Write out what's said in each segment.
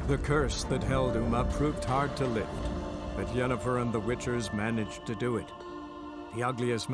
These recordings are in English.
The curse that held Uma proved hard to lift, but Yennefer and the Witchers managed to do it. The ugliest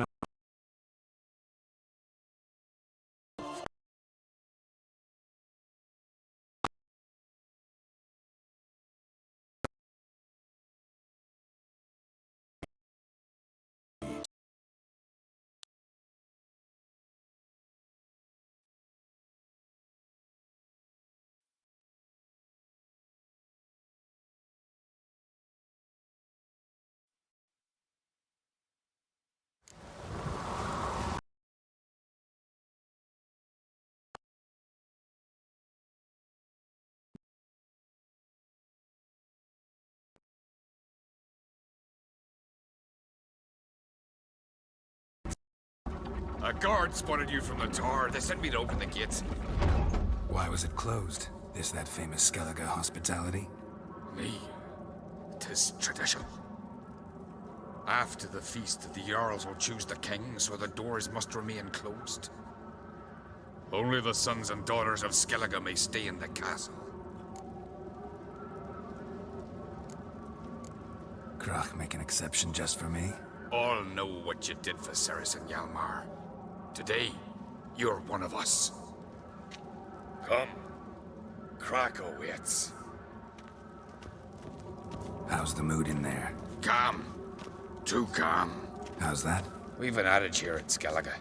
A guard spotted you from the tower. They sent me to open the gates. Why was it closed? Is that famous Skellige hospitality? Me? 'Tis tradition. After the feast, the Jarls will choose the king, so the doors must remain closed. Only the sons and daughters of Skellige may stay in the castle. Crach make an exception just for me? All know what you did for Cerys and Hjalmar. Today, you're one of us. Come. Krakow waits. How's the mood in there? Calm. Too calm. How's that? We've an adage here at Skellige.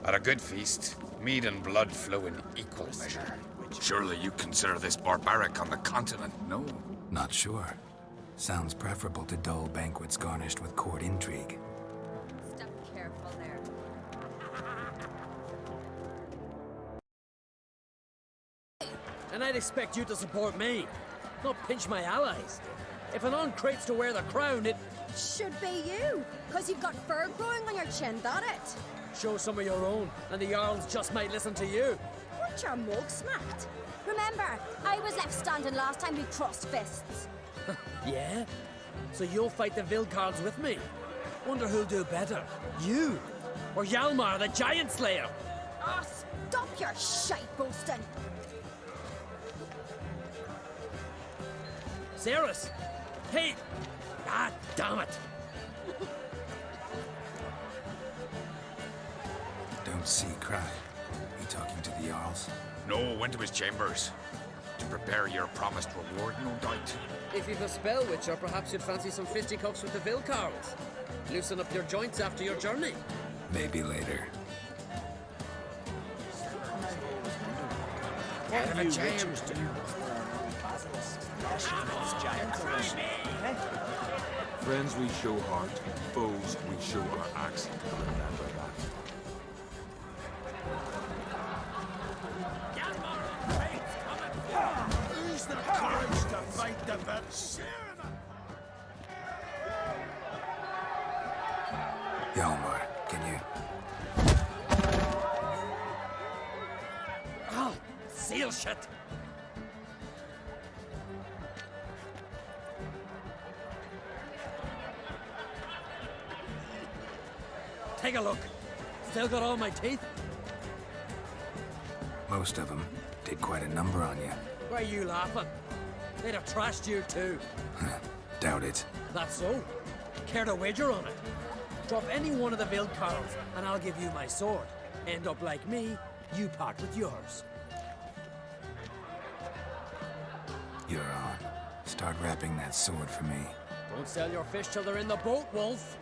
At a good feast, mead and blood flow in equal measure. Surely you consider this barbaric on the continent, no? Not sure. Sounds preferable to dull banquets garnished with court intrigue. Step careful there. And I'd expect you to support me, not pinch my allies. If an uncrate's to wear the crown, it... Should be you, because you've got fur growing on your chin, that it? Show some of your own, and the Jarls just might listen to you. Weren't your mug smacked? Remember, I was left standing last time we crossed fists. Yeah? So you'll fight the Vilcards with me? Wonder who'll do better, you or Hjalmar the Giant Slayer? Ah, stop your shite boasting. Cerys! Hey! Ah, damn it! Don't see Crach. He talking to the Jarls? No, went to his chambers. To prepare your promised reward, no doubt. If you've a spell, Witcher, perhaps you'd fancy some fisticuffs with the Vilcards. Loosen up your joints after your journey. Maybe later. Head of a jam. Friends we show heart, foes we show our axe. Remember that. Who's the courage to fight the bit? Hjalmar, can you... Ah, seal shit! Take a look. Still got all my teeth? Most of them did quite a number on you. Why are you laughing? They'd have trashed you too. Doubt it. That's so. Care to wager on it? Drop any one of the Vilcards, and I'll give you my sword. End up like me, you part with yours. You're on. Start wrapping that sword for me. Don't sell your fish till they're in the boat, Wolf.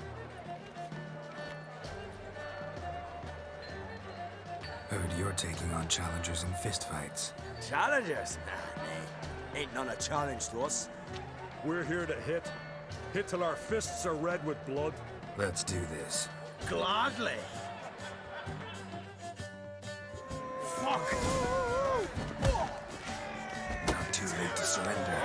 Heard you're taking on challengers in fistfights. Challengers? Nah, ain't none a challenge to us. We're here to hit. Hit till our fists are red with blood. Let's do this. Gladly. Fuck! Not too late to surrender.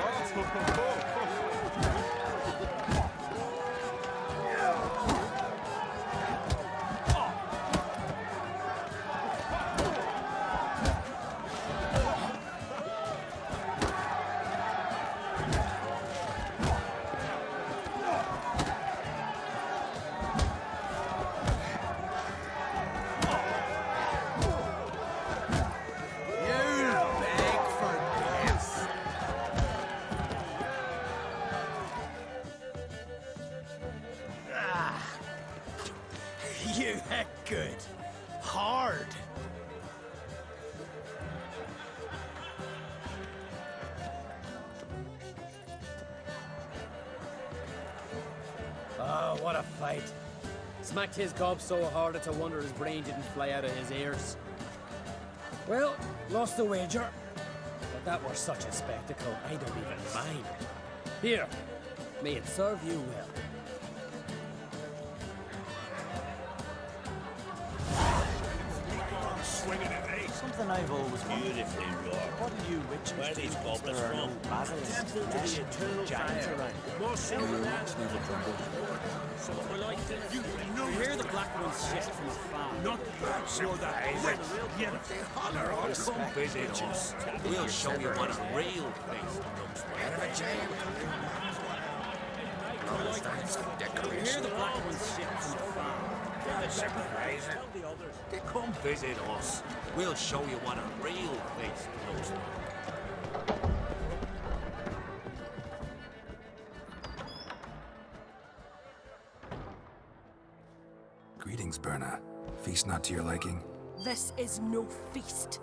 Good. Hard. Oh, what a fight. Smacked his gob so hard it's a wonder his brain didn't fly out of his ears. Well, lost the wager. But that were such a spectacle, I don't even mind. Here, may it serve you well. Swinging at me. Something I've always beautifully raw. What do you witches Where these goblins there are from? no basilisks, flesh, giants around? You hear the black ones shit from afar. Not bad, sure that is it. Yeah, they holler on come visit us. We'll show you what a real face looks like. Out of a jail. No, that's some You hear decoration. the black ones shit from afar. Surprising. They come visit us. We'll show you what a real face looks like. Greetings, Berna. Feast not to your liking? This is no feast.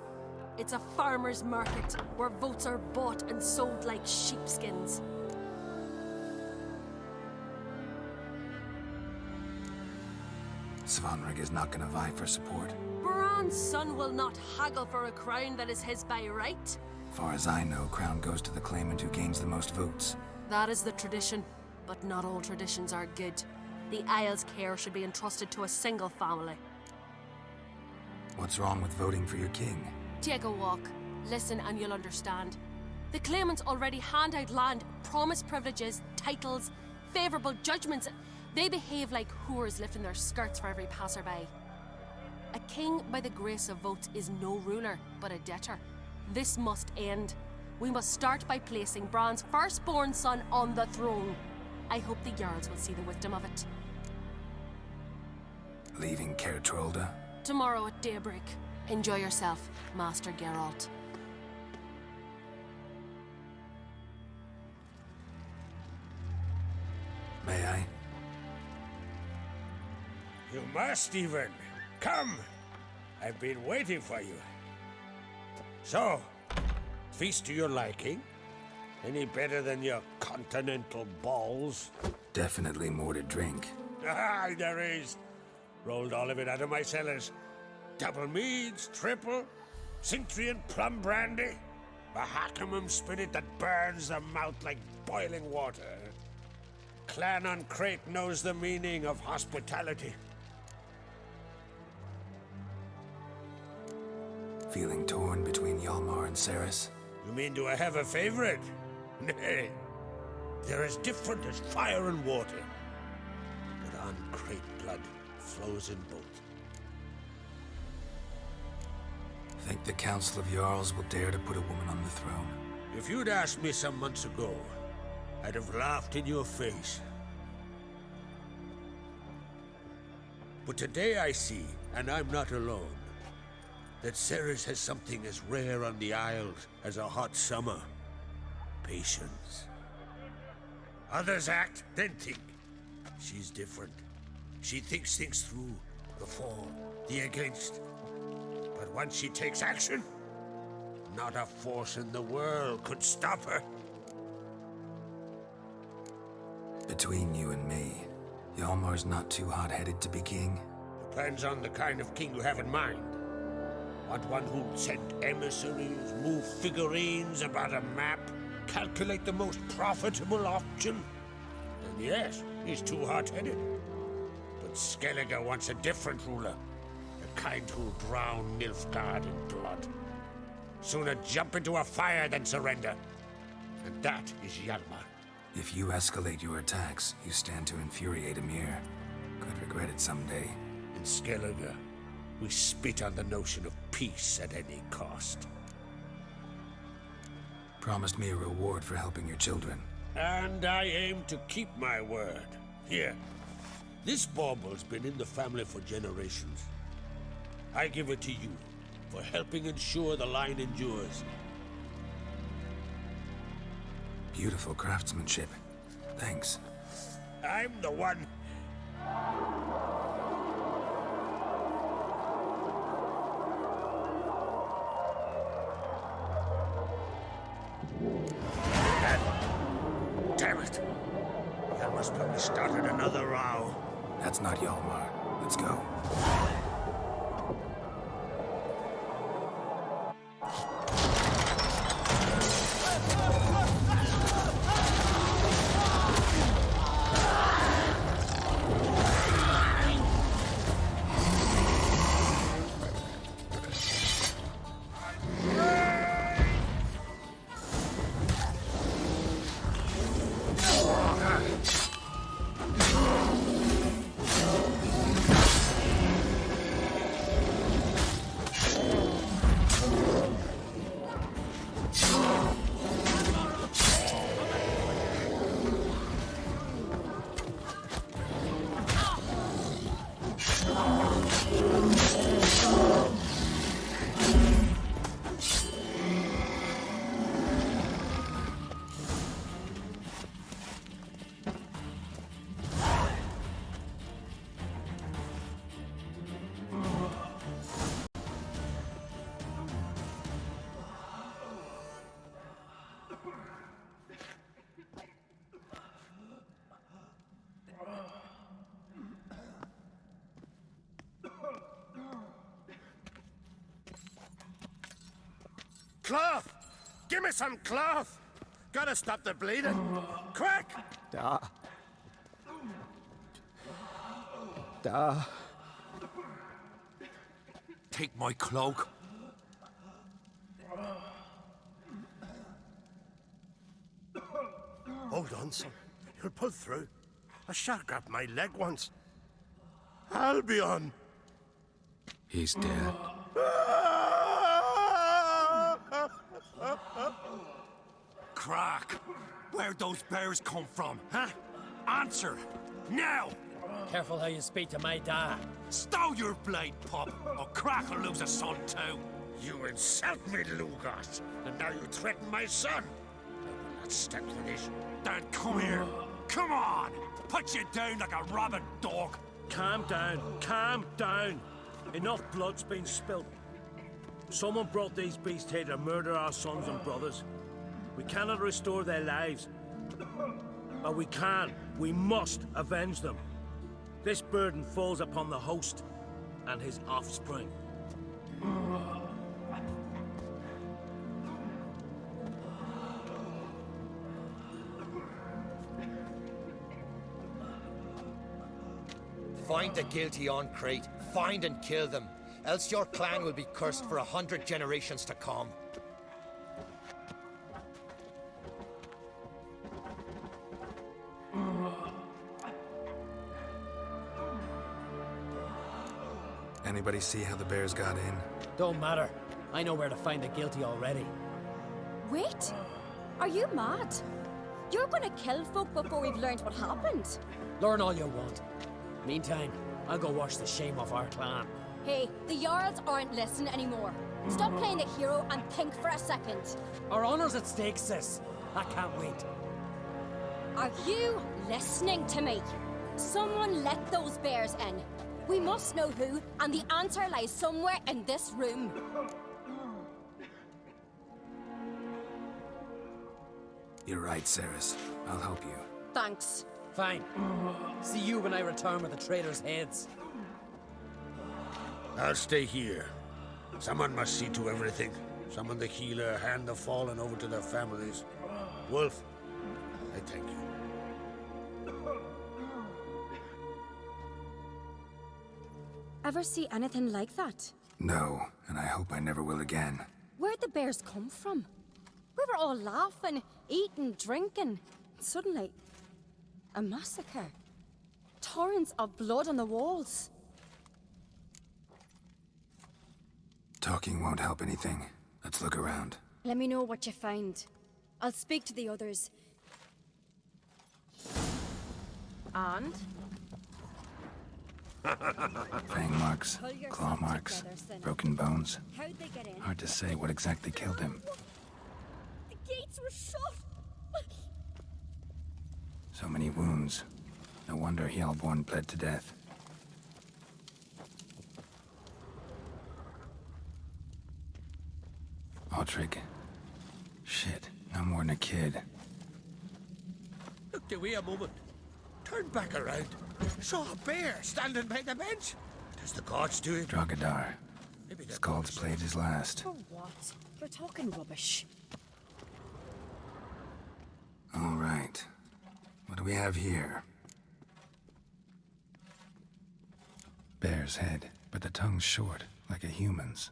It's a farmer's market where votes are bought and sold like sheepskins. Svanrig is not gonna vie for support. Bran's son will not haggle for a crown that is his by right. Far as I know, crown goes to the claimant who gains the most votes. That is the tradition, but not all traditions are good. The Isle's care should be entrusted to a single family. What's wrong with voting for your king? Take a walk, listen and you'll understand. The claimants already hand out land, promise privileges, titles, favourable judgments. They behave like whores lifting their skirts for every passerby. A king by the grace of votes is no ruler, but a debtor. This must end. We must start by placing Bran's firstborn son on the throne. I hope the Jarls will see the wisdom of it. Leaving Caer Trolda? Tomorrow at daybreak. Enjoy yourself, Master Geralt. May I? You must even. Come. I've been waiting for you. So, feast to your liking? Any better than your continental balls? Definitely more to drink. Ah, there is. Rolled all of it out of my cellars. Double meads, triple, Cintrian plum brandy, Mahakimum spirit that burns the mouth like boiling water. Clan on Crate knows the meaning of hospitality. Feeling torn between Hjalmar and Cerys? You mean do I have a favorite? Nay. They're as different as fire and water. But on Crate blood flows in both. Think the Council of Jarls will dare to put a woman on the throne? If you'd asked me some months ago, I'd have laughed in your face. But today I see, and I'm not alone, that Cerys has something as rare on the Isles as a hot summer. Patience. Others act, then think. She's different. She thinks things through, the for, the against. But once she takes action, not a force in the world could stop her. Between you and me, Hjalmar's not too hot-headed to be king. Depends on the kind of king you have in mind. Want one who'll send emissaries, move figurines about a map, calculate the most profitable option? Then yes, he's too hot-headed. But Skellige wants a different ruler. The kind who'll drown Nilfgaard in blood. Sooner jump into a fire than surrender. And that is Hjalmar. If you escalate your attacks, you stand to infuriate Emir. Could regret it someday. In Skellige, we spit on the notion of peace at any cost. Promised me a reward for helping your children. And I aim to keep my word. Here, this bauble's been in the family for generations. I give it to you for helping ensure the line endures. Beautiful craftsmanship. Thanks. I'm the one. damn it. Hjalmar's probably started another row. That's not Hjalmar. Let's go. Cloth! Give me some cloth! Gotta stop the bleeding. Quick! Take my cloak. Hold on, son. You'll pull through. A shark grabbed my leg once. Albion! He's dead. Crack! Where'd those bears come from, huh? Answer! Now! Careful how you speak to my dad. Stow your blade, pup, or Crack will lose a son too. You insult me, Lugos, and now you threaten my son. I will not stand for this. Then come here. Come on! Put you down like a rabid dog. Calm down. Calm down. Enough blood's been spilt. Someone brought these beasts here to murder our sons and brothers. We cannot restore their lives. But we can. We must avenge them. This burden falls upon the host and his offspring. Find the guilty on Crate. Find and kill them. Else your clan will be cursed for 100 generations to come. Anybody see how the bears got in? Don't matter. I know where to find the guilty already. Wait! Are you mad? You're gonna kill folk before we've learned what happened. Learn all you want. Meantime, I'll go wash the shame off our clan. Hey, the Jarls aren't listening anymore. Stop playing the hero and think for a second. Our honor's at stake, sis. I can't wait. Are you listening to me? Someone let those bears in. We must know who, and the answer lies somewhere in this room. You're right, Cerys. I'll help you. Thanks. Fine. See you when I return with the traitors' heads. I'll stay here. Someone must see to everything. Summon the healer, hand the fallen over to their families. Wolf, I thank you. Ever see anything like that? No, and I hope I never will again. Where'd the bears come from? We were all laughing, eating, drinking. Suddenly, a massacre. Torrents of blood on the walls. Talking won't help anything. Let's look around. Let me know what you find. I'll speak to the others. And? Fang marks, claw marks, broken bones. How'd they get in? Hard to say what exactly killed him. The gates were shut! So many wounds. No wonder Hjalborn bled to death. Altric. Shit, no more than a kid. looked away a moment, turned back around, saw a bear standing by the bench. Does the gods do it? Drogadar. Maybe the Skald's played his last. For what? You're talking rubbish. All right. What do we have here? Bear's head, but the tongue's short, like a human's.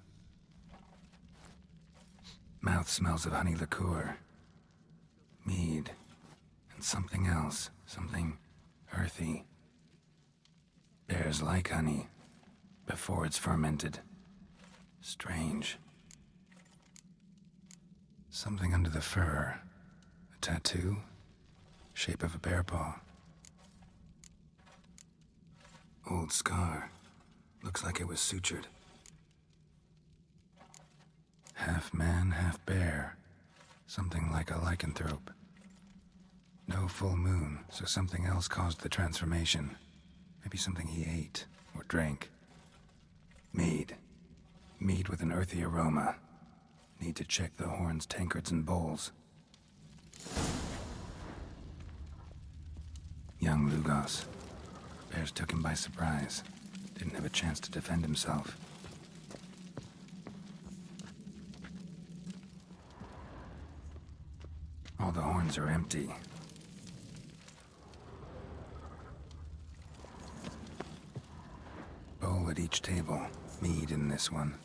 Mouth smells of honey liqueur. Mead. And something else. Something earthy. Bears like honey. Before it's fermented. Strange. Something under the fur. A tattoo? Shape of a bear paw. Old scar. Looks like it was sutured. Half man, half bear. Something like a lycanthrope. No full moon, so something else caused the transformation. Maybe something he ate or drank. Mead. Mead with an earthy aroma. Need to check the horns, tankards, and bowls. Young Lugos. Bears took him by surprise. Didn't have a chance to defend himself. All the horns are empty. Bowl at each table. Mead in this one.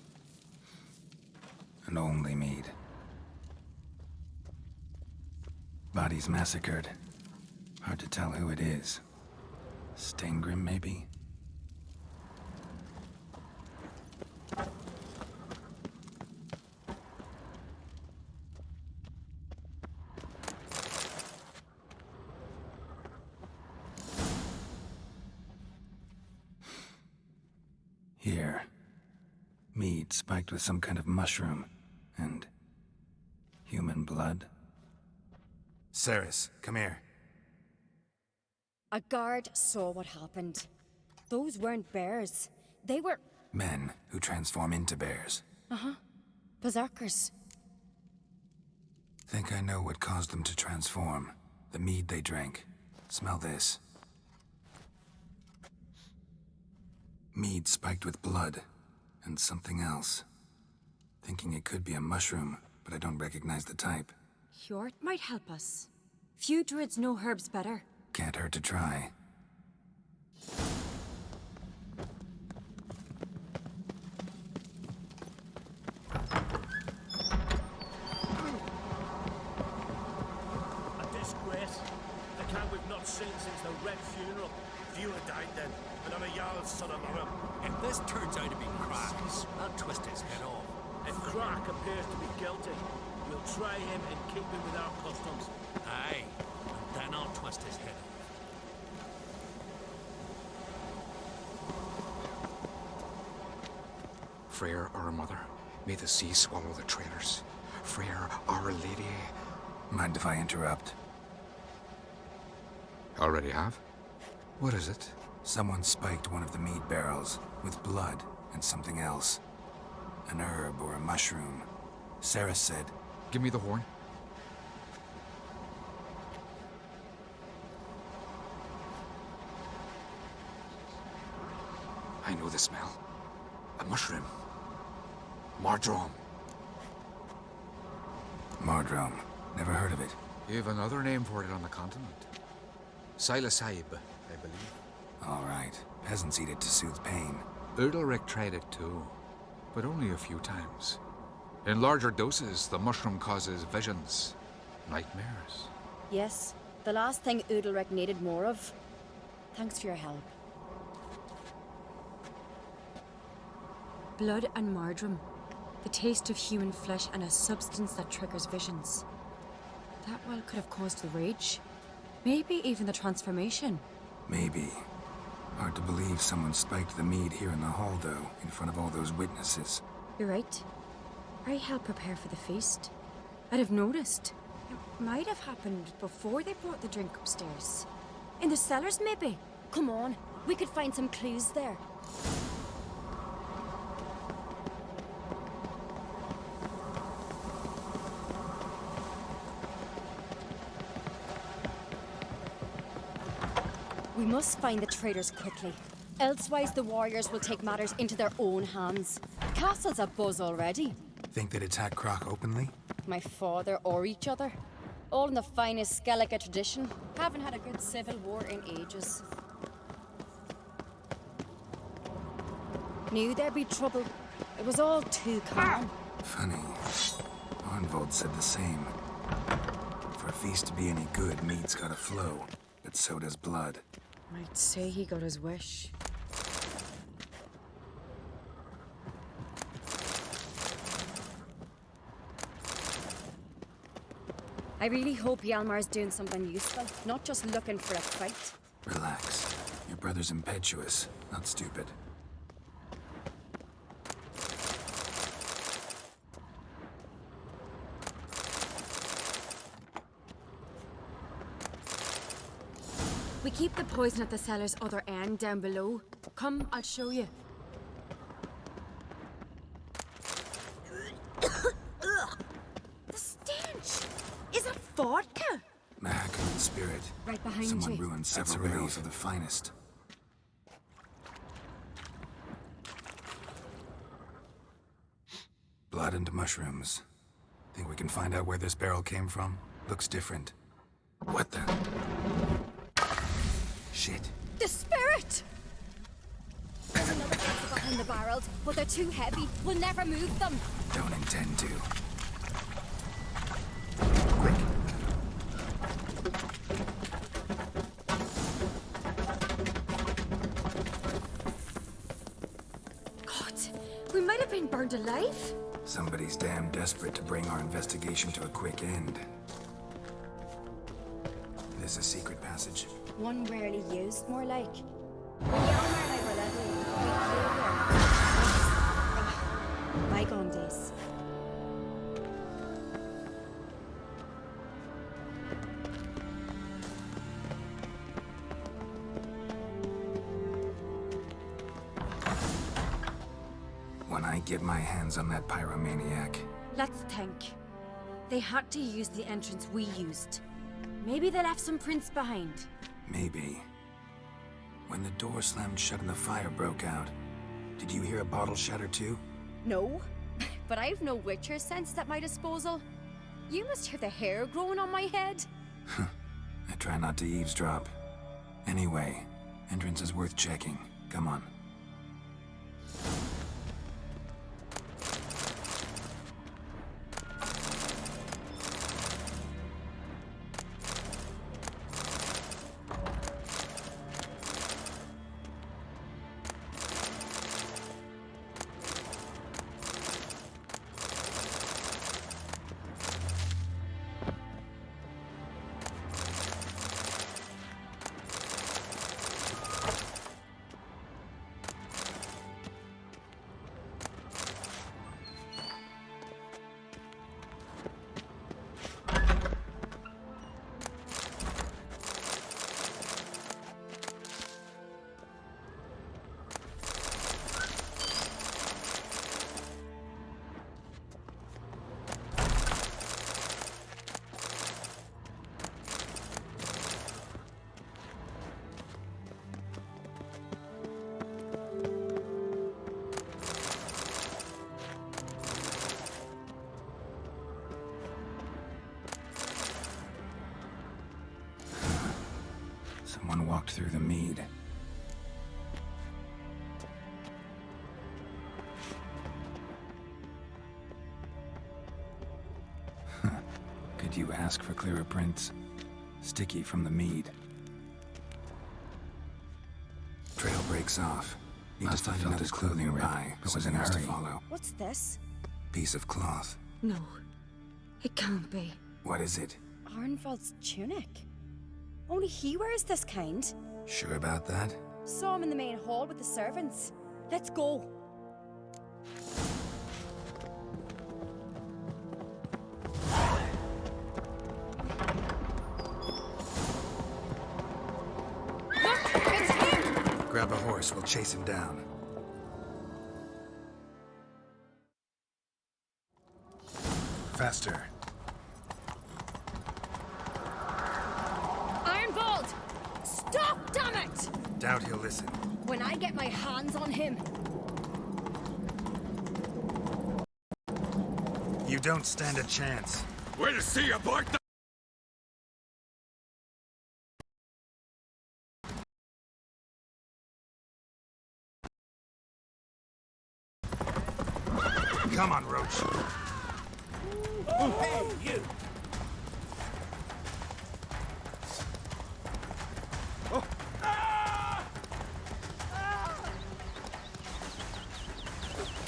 And only mead. Bodies massacred. Hard to tell who it is. Stengrim, maybe? Here. Mead spiked with some kind of mushroom. And human blood. Ceres, come here. A guard saw what happened. Those weren't bears. They were... Men who transform into bears. Uh-huh. Berserkers. Think I know what caused them to transform. The mead they drank. Smell this. Mead spiked with blood. And something else. Thinking it could be a mushroom, but I don't recognize the type. Hjort might help us. Few druids know herbs better. Can't hurt to try. A disgrace. The camp we've not seen since the Red funeral. Few had died then, and I'm a Jarl's son among them. If this turns out to be Crack, I'll twist his head off. If Crack appears to be guilty, we'll try him in keeping with our customs. Aye, and then I'll twist his head off. Freyr, our mother, may the sea swallow the traitors. Freyr, our lady. Mind if I interrupt? Already have? What is it? Someone spiked one of the mead barrels with blood and something else. An herb or a mushroom. Sarah said... Give me the horn. I know the smell. A mushroom. Mardrome. Mardrome. Never heard of it. You have another name for it on the continent. Psilocybe, I believe. All right. Peasants eat it to soothe pain. Udalric tried it too, but only a few times. In larger doses, the mushroom causes visions, nightmares. Yes, the last thing Udalric needed more of. Thanks for your help. Blood and Mardrome. The taste of human flesh and a substance that triggers visions. That well could have caused the rage. Maybe even the transformation. Maybe. Hard to believe someone spiked the mead here in the hall, though, in front of all those witnesses. You're right. I helped prepare for the feast. I'd have noticed. It might have happened before they brought the drink upstairs. In the cellars, maybe? Come on, we could find some clues there. must find the traitors quickly. Elsewise, the warriors will take matters into their own hands. The castle's abuzz already. Think they'd attack Croc openly? My father or each other. All in the finest Skellige tradition. Haven't had a good civil war in ages. Knew there'd be trouble. It was all too calm. Funny. Arnvold said the same. For a feast to be any good, meat's gotta flow. But so does blood. I'd say he got his wish. I really hope Hjalmar's doing something useful, not just looking for a fight. Relax. Your brother's impetuous, not stupid. We keep the poison at the cellar's other end down below. Come, I'll show you. The stench! Is it vodka? Mahakam spirit. Right behind Someone you. ruined several barrels of the finest. Blood and mushrooms. Think we can find out where this barrel came from? Looks different. What the? Shit. The spirit! There's another box behind the barrels, but they're too heavy. We'll never move them. Don't intend to. God, we might have been burned alive. Somebody's damn desperate to bring our investigation to a quick end. There's a secret passage. One rarely used, more like. When Hjalmar and I were little, we bygone days. When I get my hands on that pyromaniac. Let's think. They had to use the entrance we used. Maybe they left some prints behind. Maybe. When the door slammed shut and the fire broke out, did you hear a bottle shatter too? No, but I've no Witcher sense at my disposal. You must hear the hair growing on my head. I try not to eavesdrop. Anyway, entrance is worth checking. Come on. Someone walked through the mead. Could you ask for clearer prints? Sticky from the mead. Trail breaks off. Need to find another clue nearby. It was in a hurry. What's this? Piece of cloth. No, it can't be. What is it? Arnvold's tunic. Only he wears this kind. Sure about that? Saw him in the main hall with the servants. Let's go. Look, it's him! Grab a horse, we'll chase him down. Faster. Arnvold! Stop, damn it! Doubt he'll listen. When I get my hands on him. You don't stand a chance. We'll see about that! Come on, Roach. Hey, you!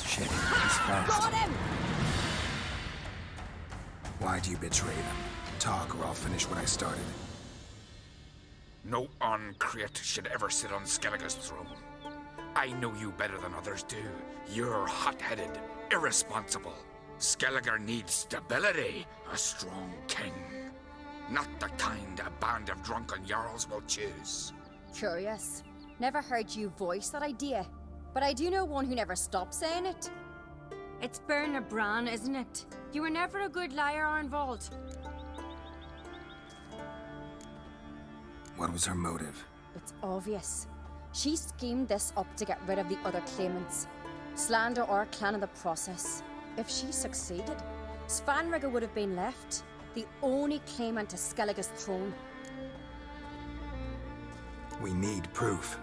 Shit, he's fast. Got him! Why do you betray them? Talk, or I'll finish what I started. No Arncrate should ever sit on Skellige's throne. I know you better than others do. You're hot-headed, irresponsible. Skellige needs stability, a strong king. Not the kind a band of drunken jarls will choose. Curious. Never heard you voice that idea. But I do know one who never stops saying it. It's Berna Bran, isn't it? You were never a good liar, Arnvald. What was her motive? It's obvious. She schemed this up to get rid of the other claimants. Slander our clan in the process. If she succeeded, Svanrige would have been left, the only claimant to Skellige's throne. We need proof.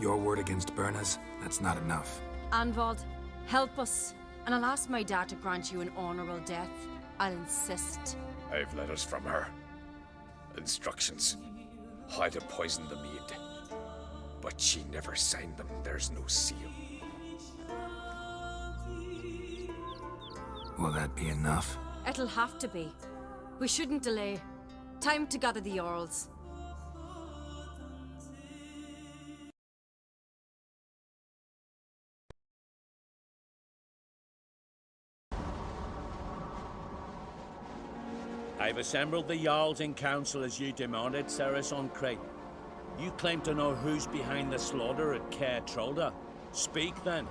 Your word against Berna's, that's not enough. Anvald, help us, and I'll ask my dad to grant you an honorable death. I'll insist. I've letters from her. Instructions. How to poison the mead. But she never signed them. There's no seal. Will that be enough? It'll have to be. We shouldn't delay. Time to gather the Jarls. I've assembled the Jarls in council as you demanded, Cerys Arncrate. You claim to know who's behind the slaughter at Caer Trolda. Speak then.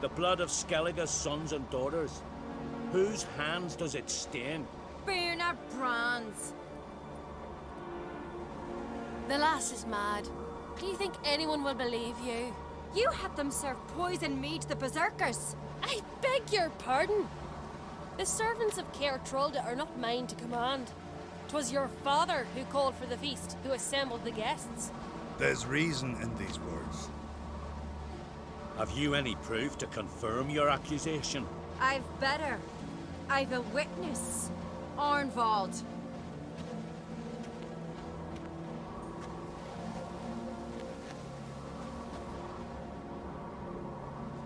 The blood of Skellige's sons and daughters. Whose hands does it stain? Berna Bran's. The lass is mad. Do you think anyone will believe you? You had them serve poison mead to the berserkers. I beg your pardon. The servants of Caer Trolda are not mine to command. 'Twas your father who called for the feast, who assembled the guests. There's reason in these words. Have you any proof to confirm your accusation? I've better. I've a witness. Arnvald.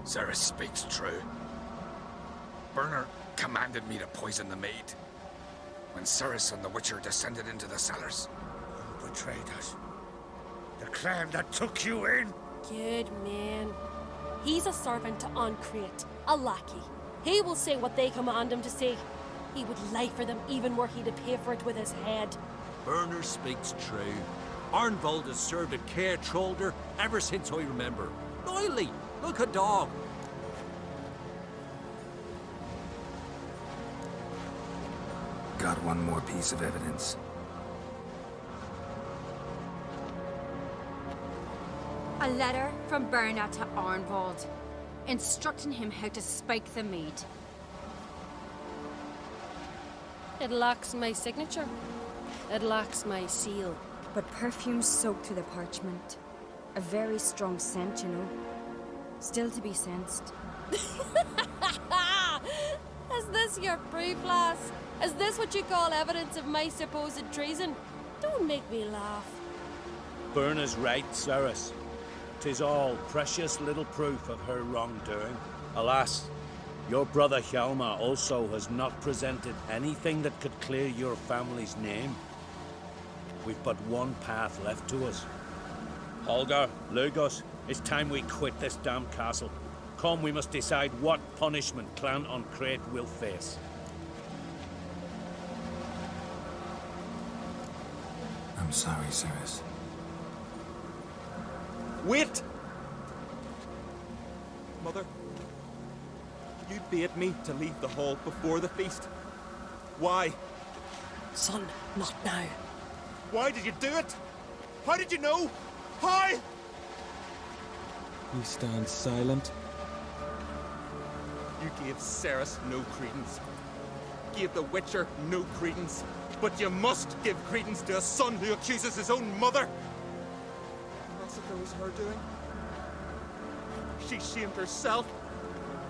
Cerys speaks true. Berna commanded me to poison the maid. When Cerys and the Witcher descended into the cellars. Who betrayed us? The clan that took you in? Good man. He's a servant to Arncrate, a lackey. He will say what they command him to say. He would lie for them even were he to pay for it with his head. Berner speaks true. Arnvald has served at Caer Trolder ever since I remember. Loyally, look a dog. Got one more piece of evidence. A letter from Berna to Arnvald, instructing him how to spike the mead. It lacks my signature. It lacks my seal. But perfume soaked through the parchment. A very strong scent, you know. Still to be sensed. Is this your proof, lass? Is this what you call evidence of my supposed treason? Don't make me laugh. Berna's right, Cerys. 'Tis all precious little proof of her wrongdoing. Alas, your brother Hjalmar also has not presented anything that could clear your family's name. We've but one path left to us. Holger, Lugos, it's time we quit this damn castle. Come, we must decide what punishment Clan Arncrate will face. I'm sorry, Cerys. Wait! Mother, you bade me to leave the hall before the feast. Why? Son, not now. Why did you do it? How did you know? How? You stand silent. You gave Cerys no credence. Gave the Witcher no credence. But you must give credence to a son who accuses his own mother. What's it that was her doing? She shamed herself,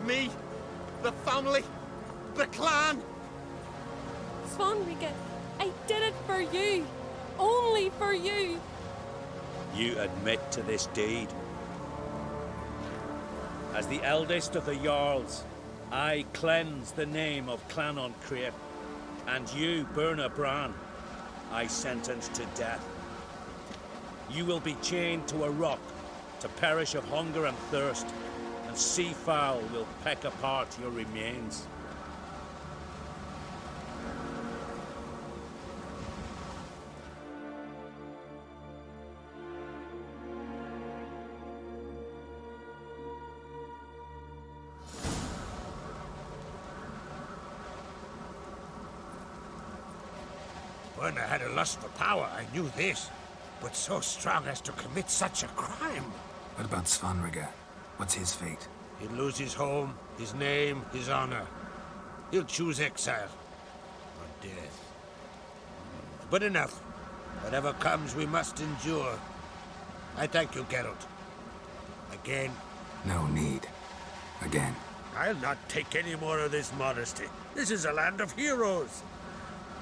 me, the family, the clan. Svanrige, I did it for you. Only for you. You admit to this deed. As the eldest of the Jarls, I cleanse the name of Clannon Creip, and you, Berna Bran, I sentence to death. You will be chained to a rock to perish of hunger and thirst, and sea fowl will peck apart your remains. Berna had a lust for power, I knew this. But so strong as to commit such a crime. What about Svanrige? What's his fate? He'll lose his home, his name, his honor. He'll choose exile. Or death. But enough. Whatever comes, we must endure. I thank you, Geralt. Again. No need. Again. I'll not take any more of this modesty. This is a land of heroes.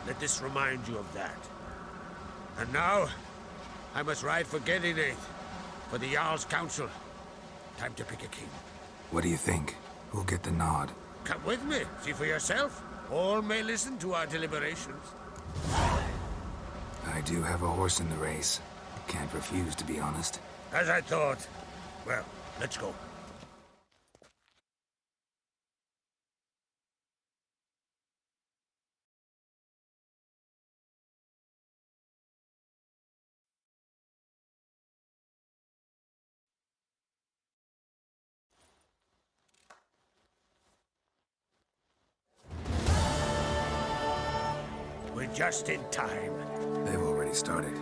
Let this remind you of that. And now, I must ride for Gedinath, for the Jarl's Council. Time to pick a king. What do you think? Who'll get the nod? Come with me, see for yourself. All may listen to our deliberations. I do have a horse in the race. Can't refuse, to be honest. As I thought. Well, let's go. We're just in time. They've already started.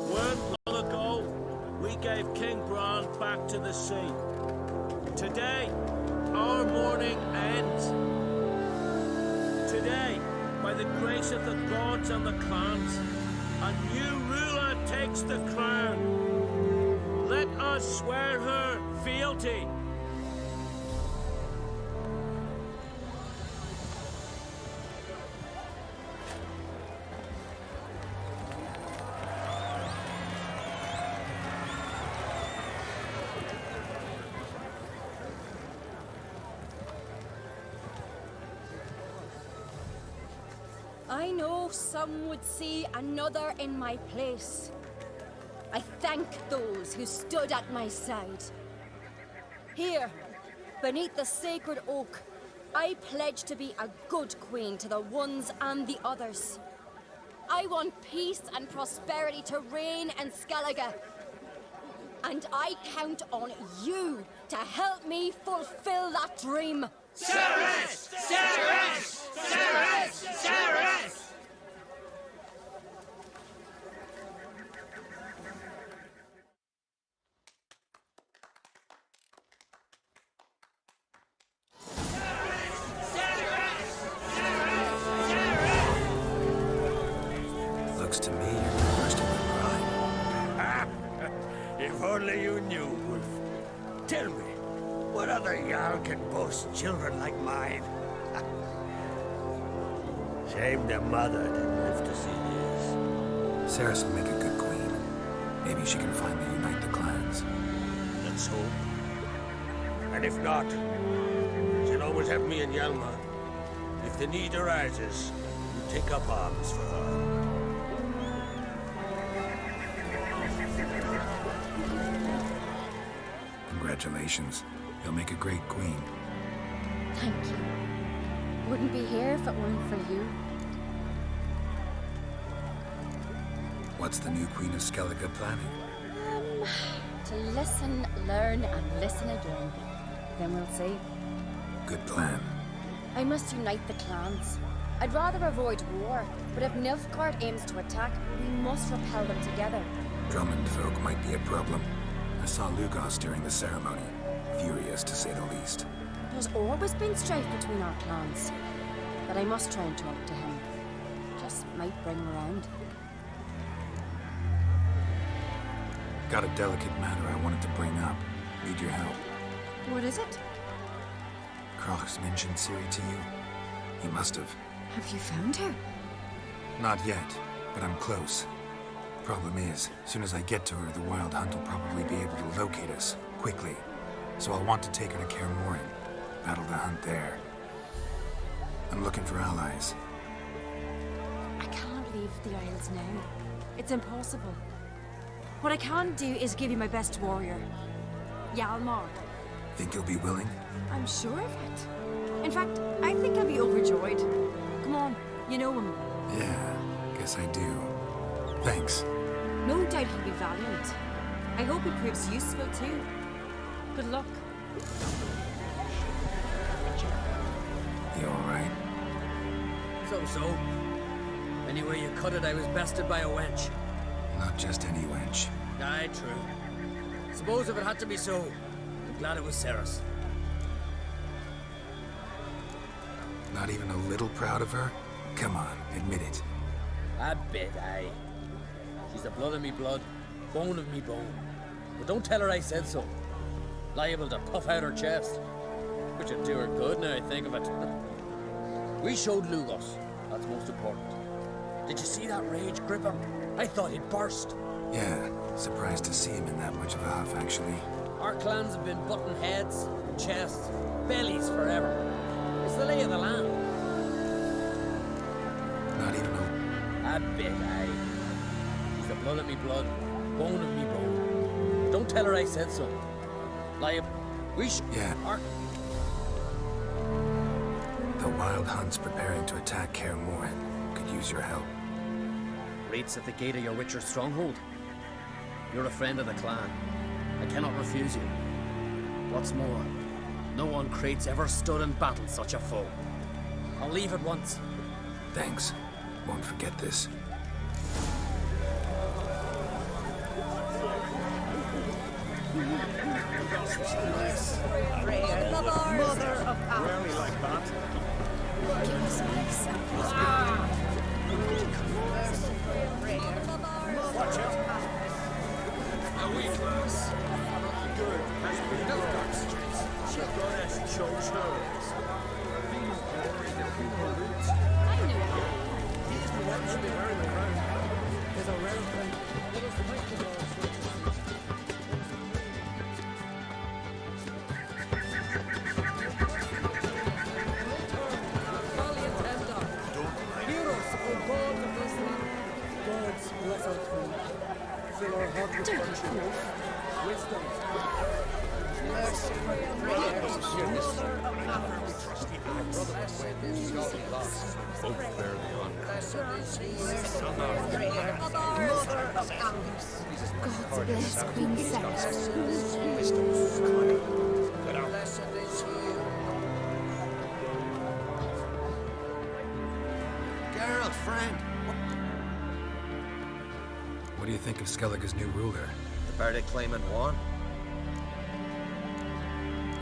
Weren't long ago, we gave King Bran back to the sea. Today, our mourning ends. Today, by the grace of the gods and the clans, a new ruler takes the crown. Let us swear her fealty. I know some would see another in my place. I thank those who stood at my side. Here, beneath the sacred oak, I pledge to be a good queen to the ones and the others. I want peace and prosperity to reign in Skellige. And I count on you to help me fulfill that dream. Cerys! Cerys! Cerys! Cerys! Looks to me you're bursting with pride. If only you knew, Wolf. Tell me, what other Jarl can boast children like mine? Shame their mother didn't live to see this. Cerys will make a good queen. Maybe she can finally unite the clans. Let's hope. And if not, she'll always have me and Hjalmar. If the need arises, we'll take up arms for her. Congratulations. You'll make a great queen. Thank you. Wouldn't be here if it weren't for you. What's the new Queen of Skellige planning? To listen, learn, and listen again. Then we'll see. Good plan. I must unite the clans. I'd rather avoid war, but if Nilfgaard aims to attack, we must repel them together. Drummond folk might be a problem. I saw Lugos during the ceremony. Furious, to say the least. There's always been strife between our clans. But I must try and talk to him. Just might bring him around. Got a delicate matter I wanted to bring up. Need your help. What is it? Croc's mentioned Ciri to you? He must have. Have you found her? Not yet, but I'm close. Problem is, as soon as I get to her, the Wild Hunt will probably be able to locate us, quickly. So I'll want to take her to Kaer Morhen. Battle the hunt there. I'm looking for allies. I can't leave the Isles now. It's impossible. What I can do is give you my best warrior, Hjalmar. Think you'll be willing? I'm sure of it. In fact, I think I'll be overjoyed. Come on, you know him. Yeah, guess I do. Thanks. No doubt he'll be valiant. I hope he proves useful too. Good luck. You alright? So. Anyway you cut it, I was bested by a wench. Not just any wench. Aye, true. Suppose if it had to be so, I'm glad it was Cerys. Not even a little proud of her? Come on, admit it. A bit, aye. She's the blood of me blood, bone of me bone. But don't tell her I said so. Liable to puff out her chest. Which would do her good now I think of it. We showed Lugos. That's most important. Did you see that rage grip him? I thought he'd burst. Yeah, surprised to see him in that much of a huff, actually. Our clans have been butting heads, chests, bellies forever. It's the lay of the land. Not even a bit, aye. She's the blood of me blood, bone of me bone. Don't tell her I said so. Yeah. The Wild Hunt's preparing to attack Kaer Morhen. Could use your help. Raid's at the gate of your Witcher stronghold. You're a friend of the clan. I cannot refuse you. What's more, no one Crate's ever stood in battle such a foe. I'll leave at once. Thanks. Won't forget this. Mother of God. Rarely like that. Give us peace. Watch it. A weak lass. Good. Has been no streets. The goddess chose her. I knew it. He's the one to be wearing the crown. There's a rare thing. Let us make the law switch. Bless our queen. Fill our heart with country. Wisdom. Mercy. Both bear the honor. God bless Queen Cerys. Geralt, friend. What do you think of Skellige's new ruler? The verdict claimant won.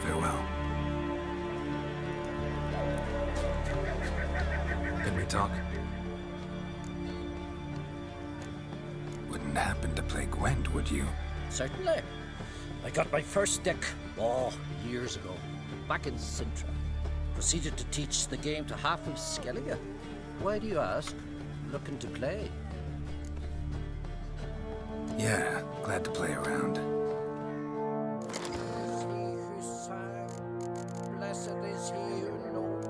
Farewell. Can we talk? Wouldn't happen to play Gwent, would you? Certainly. I got my first stick, years ago, back in Sintra. Proceeded to teach the game to half of Skellige. Why do you ask? Looking to play? Yeah, glad to play around. Blessed is he who knows.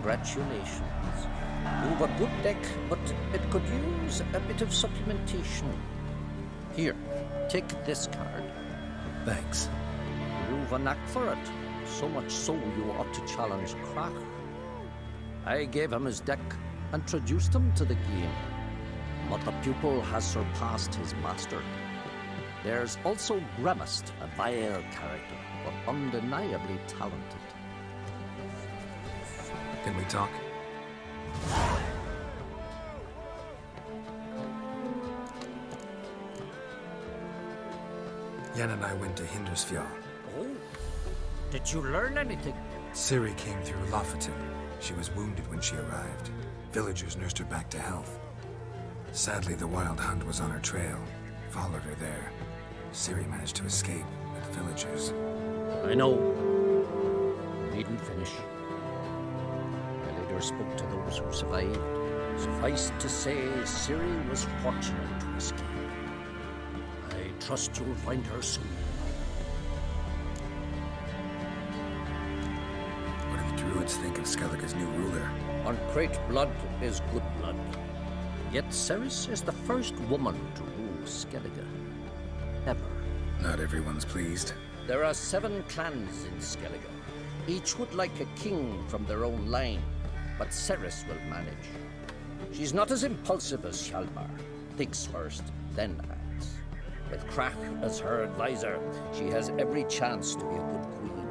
Congratulations. You've a good deck, but it could use a bit of supplementation. Here, take this card. Thanks. You've a knack for it. So much so you ought to challenge Crack. I gave him his deck, introduced him to the game. But the pupil has surpassed his master. There's also Gramast, a vile character, but undeniably talented. Can we talk? Yen and I went to Hindersfjall. Oh, did you learn anything? Ciri came through Lofoten. She was wounded when she arrived. Villagers nursed her back to health. Sadly, the Wild Hunt was on her trail. Followed her there. Ciri managed to escape, but the villagers... I know. Needn't finish. I later spoke to those who survived. Suffice to say, Ciri was fortunate to escape. I trust you'll find her soon. What do the Druids think of Skellige's new ruler? Uncrate blood is good blood. Yet Cerys is the first woman to rule Skellige. Ever. Not everyone's pleased. There are 7 clans in Skellige. Each would like a king from their own line, but Cerys will manage. She's not as impulsive as Hjalmar. Thinks first, then acts. With Crack as her advisor, she has every chance to be a good queen.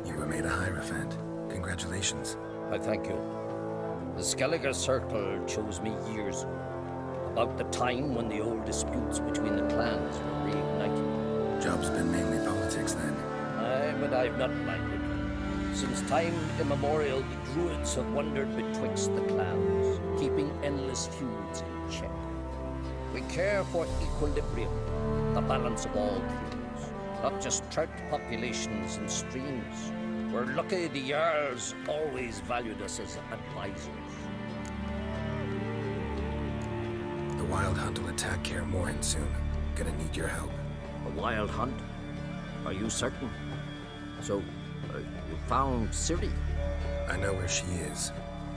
You were made a Hierophant. Congratulations. I thank you. The Skellige Circle chose me years ago, about the time when the old disputes between the clans were reignited. Job's been mainly politics then. Aye, but I've not minded. Since time immemorial, the Druids have wandered betwixt the clans, keeping endless feuds in check. We care for equilibrium, the balance of all things, not just trout populations and streams. We're lucky the Jarls always valued us as advisors. The Wild Hunt will attack Kaer Morhen soon. Gonna need your help. A Wild Hunt? Are you certain? So, you found Ciri? I know where she is,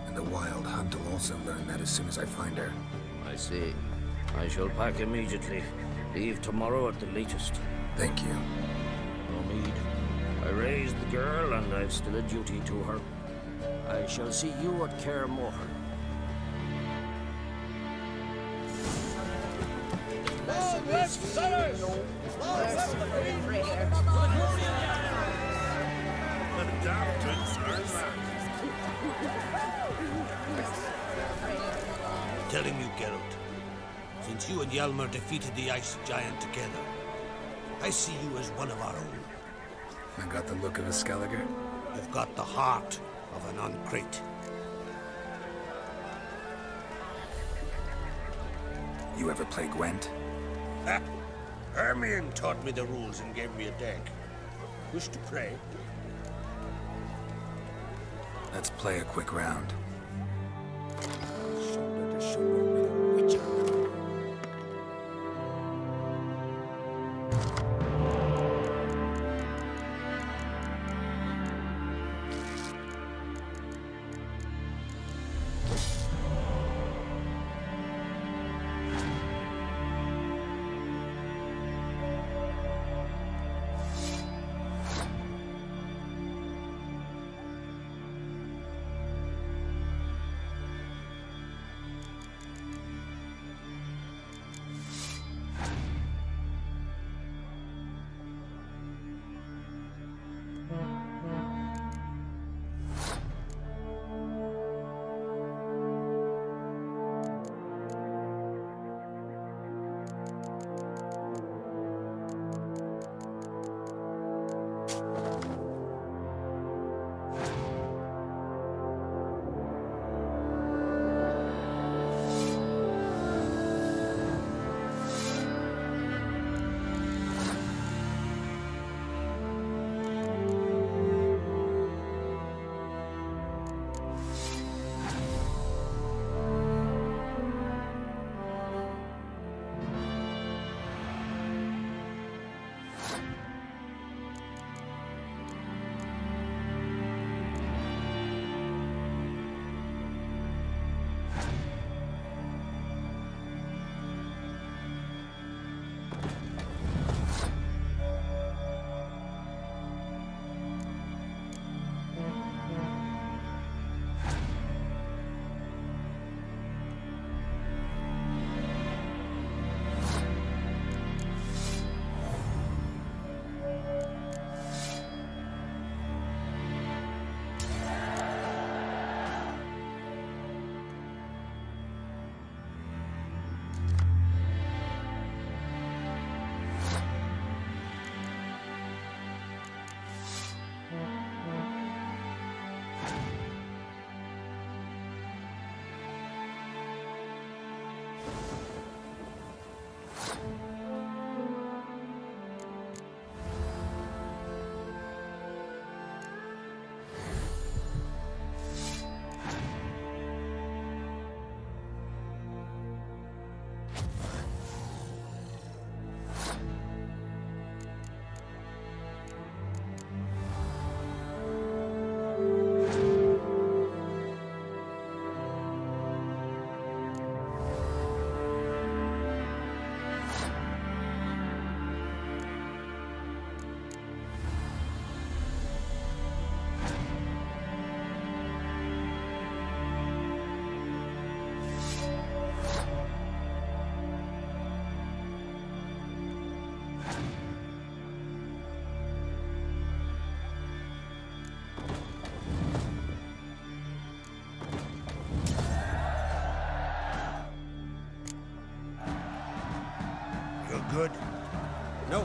and the Wild Hunt will also learn that as soon as I find her. I see. I shall pack immediately. Leave tomorrow at the latest. Thank you. No need. I raised the girl, and I've still a duty to her. I shall see you at Kaer Morhen. Telling you, Geralt, since you and Hjalmar defeated the Ice Giant together, I see you as one of our own. I got the look of a Skellige. You've got the heart of an Uncrate. You ever play Gwent? Ha! Hermione taught me the rules and gave me a deck. Wish to play? Let's play a quick round. Shoulder to shoulder with a witcher.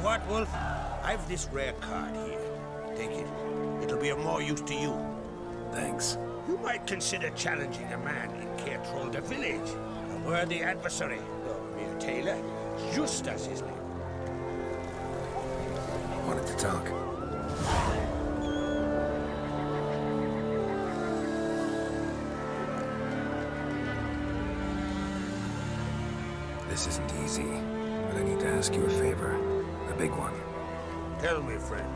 what, Wolf? I've this rare card here. Take it. It'll be of more use to you. Thanks. You might consider challenging a man in Caer Trolder village. A worthy adversary, though a mere tailor, just as his name. Wanted to talk. This isn't easy, but I need to ask you a favor. A big one. Tell me, friend.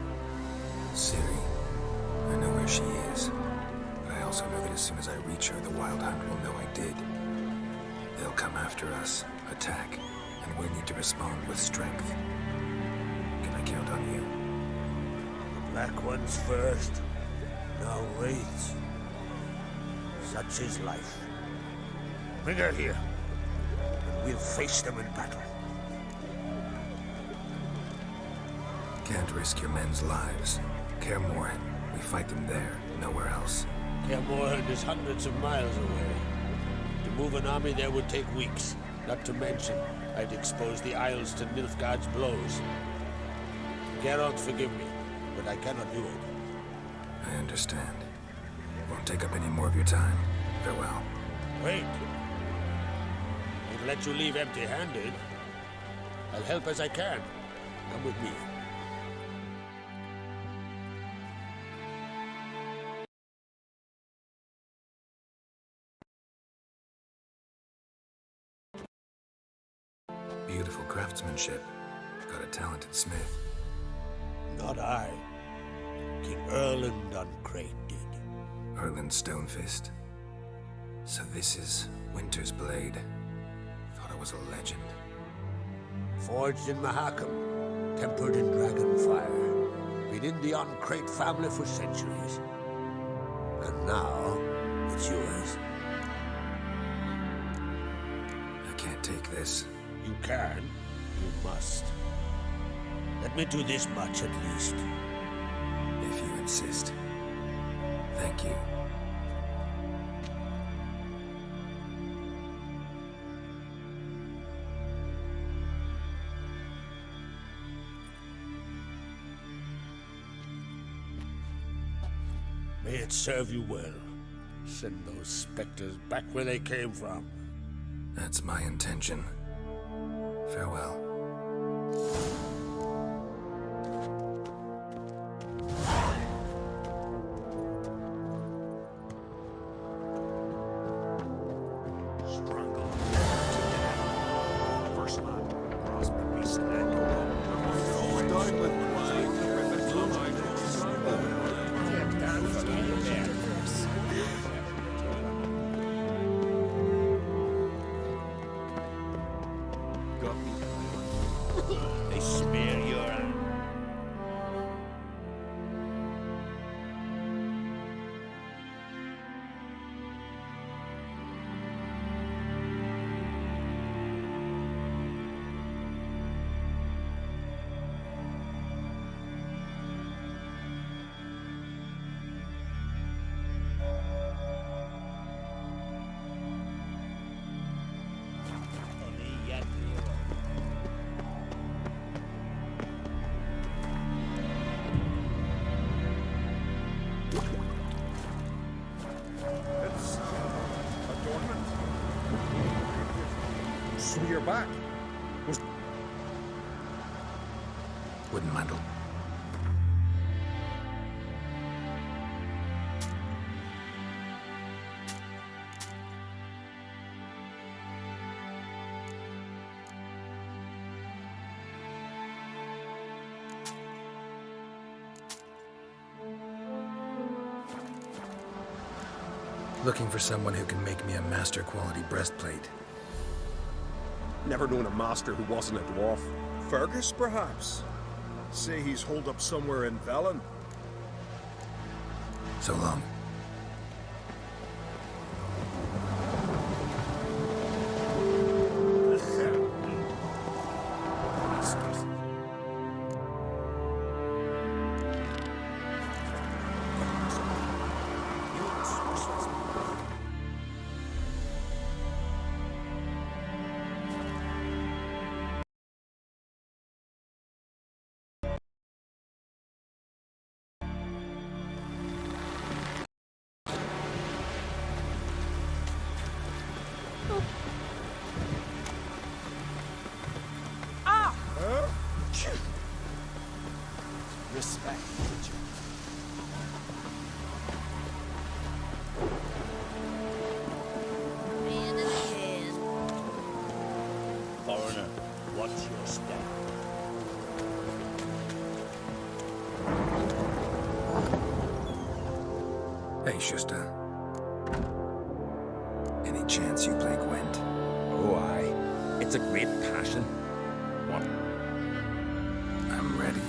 Ciri. I know where she is. But I also know that as soon as I reach her, the Wild Hunt will know I did. They'll come after us, attack, and we'll need to respond with strength. Can I count on you? The Black One's first. Now Wraiths. Such is life. Bring her here. We'll face them in battle. Can't risk your men's lives. Kaer Morhen. We fight them there, nowhere else. Kaer Morhen is hundreds of miles away. To move an army there would take weeks. Not to mention, I'd expose the Isles to Nilfgaard's blows. Geralt, forgive me, but I cannot do it. I understand. Won't take up any more of your time. Farewell. Wait. Won't let you leave empty-handed. I'll help as I can. Come with me. Beautiful craftsmanship. Got a talented smith. Not I. King Erland Uncrate did. Erland Stonefist. So this is Winter's Blade. Thought I was a legend. Forged in Mahakam, tempered in dragon fire. Been in the Uncrate family for centuries. And now, it's yours. I can't take this. You can. You must. Let me do this much at least. If you insist. Thank you. May it serve you well. Send those specters back where they came from. That's my intention. Farewell. They smear your eye. So you're back. Wouldn't mindle. Looking for someone who can make me a master quality breastplate. Never known a master who wasn't a dwarf. Fergus, perhaps? Say he's holed up somewhere in Velen. So long. Hey, Schuster. Any chance you play Gwent? Oh, aye. It's a great passion. What? I'm ready.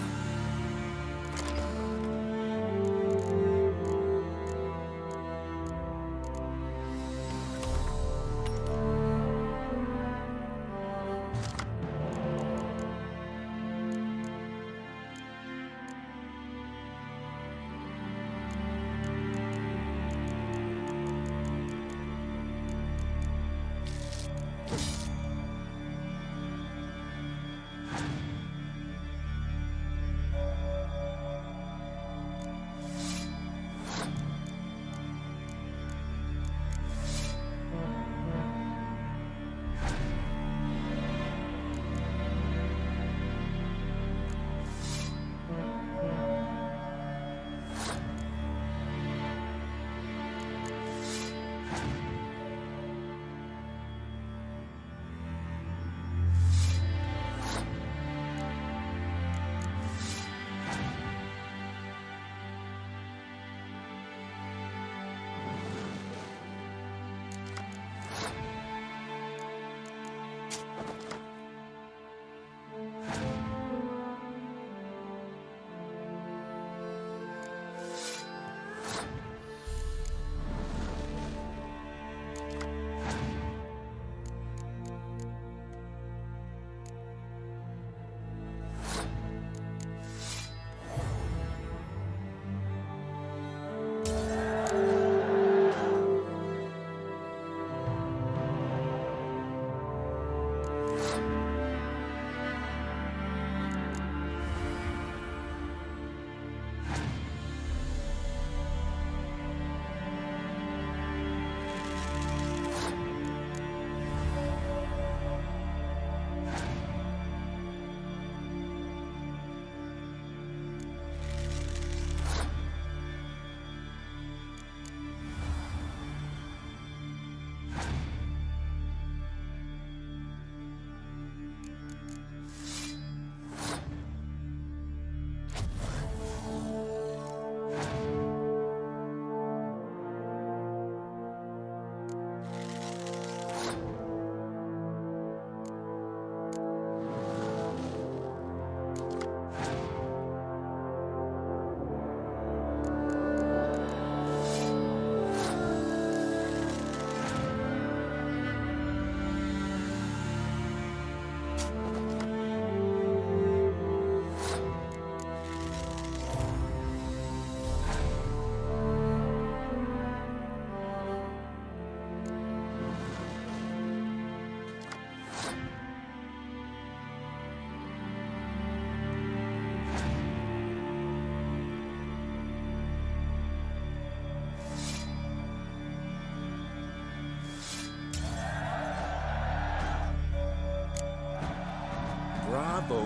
Bravo.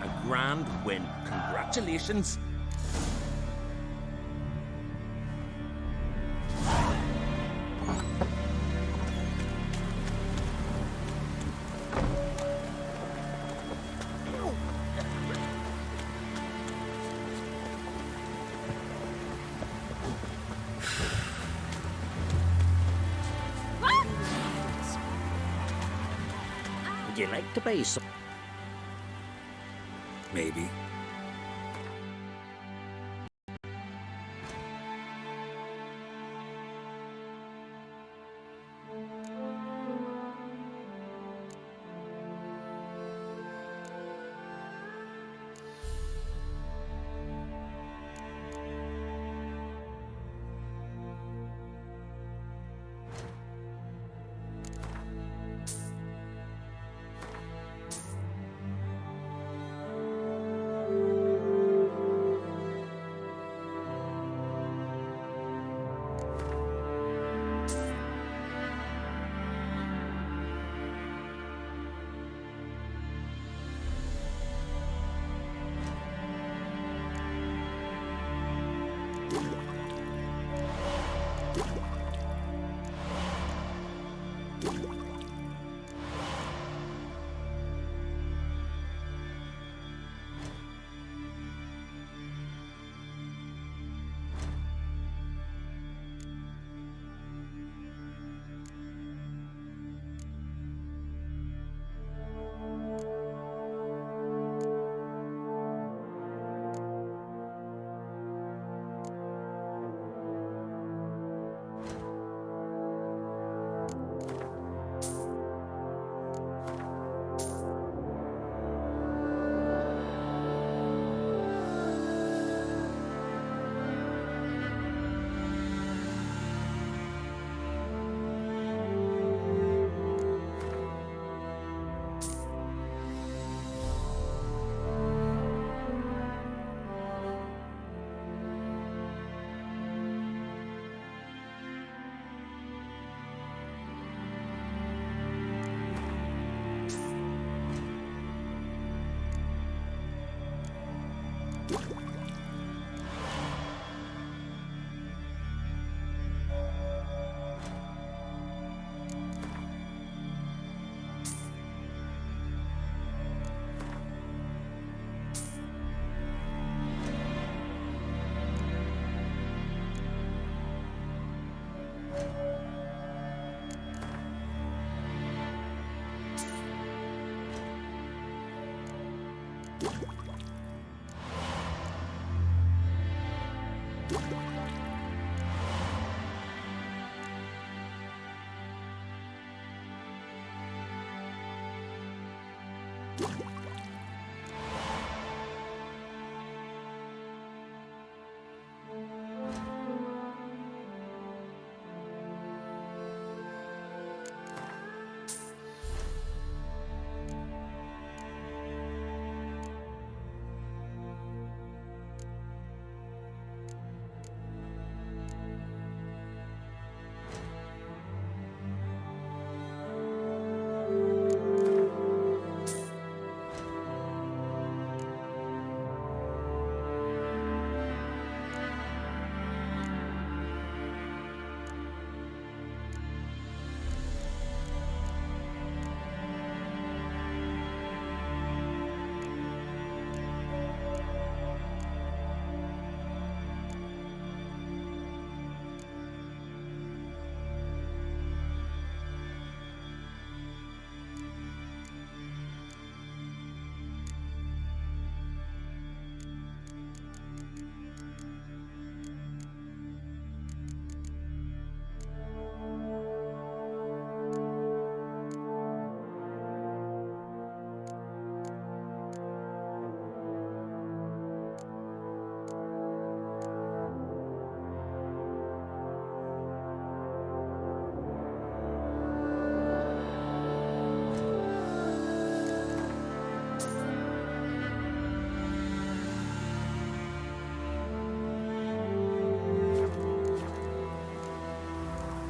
A grand win. Congratulations. Would you like to buy some? Maybe.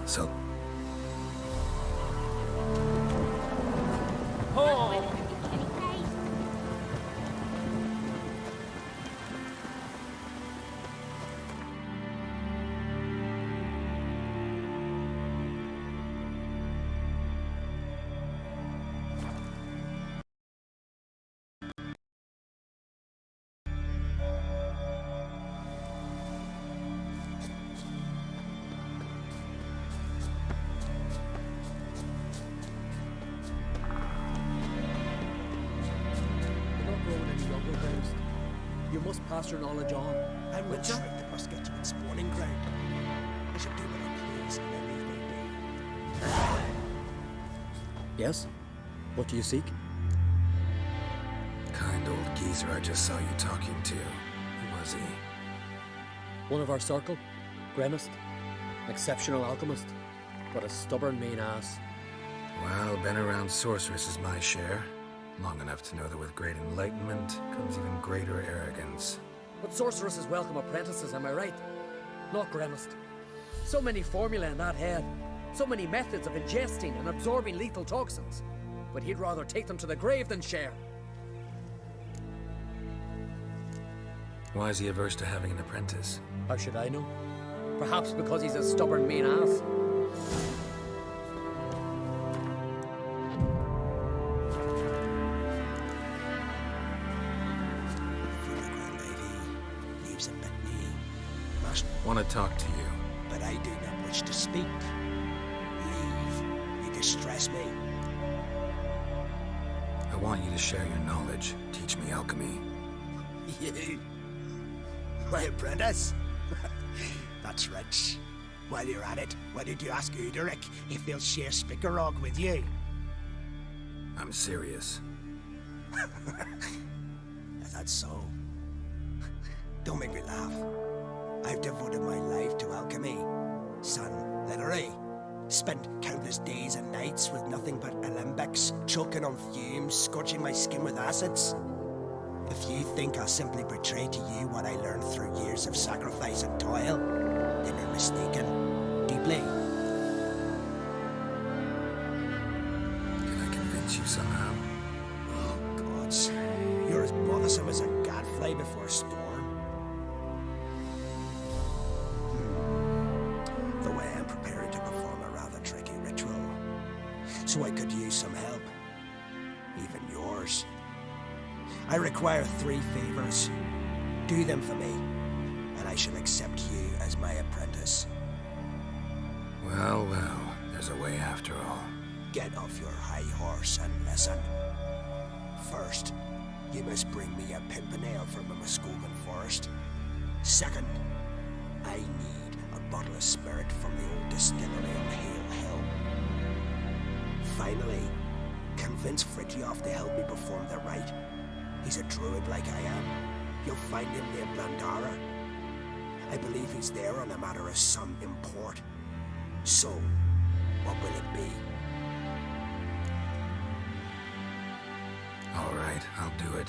So, You must pass your knowledge on. I'm with Shrek that must get to its spawning ground. I should do what I please and then leave me be. Yes? What do you seek? kind old geezer I just saw you talking to. Who was he? One of our circle. Gremist. Exceptional alchemist. But a stubborn mean ass. Well, been around sorceress is my share. Long enough to know that with great enlightenment comes even greater arrogance. But sorceresses welcome apprentices, am I right? Not Gremist. So many formulae in that head. So many methods of ingesting and absorbing lethal toxins. But he'd rather take them to the grave than share. Why is he averse to having an apprentice? How should I know? Perhaps because he's a stubborn mean ass. Want to talk to you. But I do not wish to speak. Leave. You distress me. I want you to share your knowledge. Teach me alchemy. You? My apprentice? That's rich. While you're at it, why did you ask Uderic if he'll share Spickerog with you? I'm serious. If that's so, don't make me laugh. I've devoted my life to alchemy. Son, literally. Spent countless days and nights with nothing but alembics, choking on fumes, scorching my skin with acids. If you think I'll simply betray to you what I learned through years of sacrifice and toil, then you're mistaken. Deeply. Can I convince you somehow? Oh, gods. You're as bothersome as a gadfly before a storm. The way I'm preparing to perform a rather tricky ritual. So I could use some help. Even yours. I require 3 favors. Do them for me, and I shall accept you as my apprentice. Well, well, there's a way after all. Get off your high horse and listen. First, you must bring me a pimpernel from a Muscovan forest. Second, I need a bottle of spirit from the old distillery on Hale Hill. Finally, convince Fritjof to help me perform the rite. He's a druid like I am. You'll find him near Blandara. I believe he's there on a matter of some import. So, what will it be? All right, I'll do it.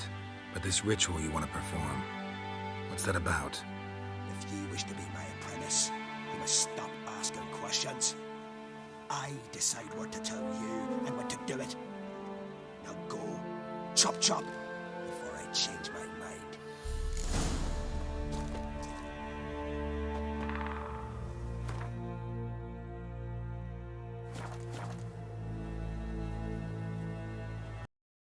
But this ritual you want to perform, what's that about? If you wish to be my apprentice, you must stop asking questions. I decide what to tell you and when to do it. Now go, chop chop, before I change my mind.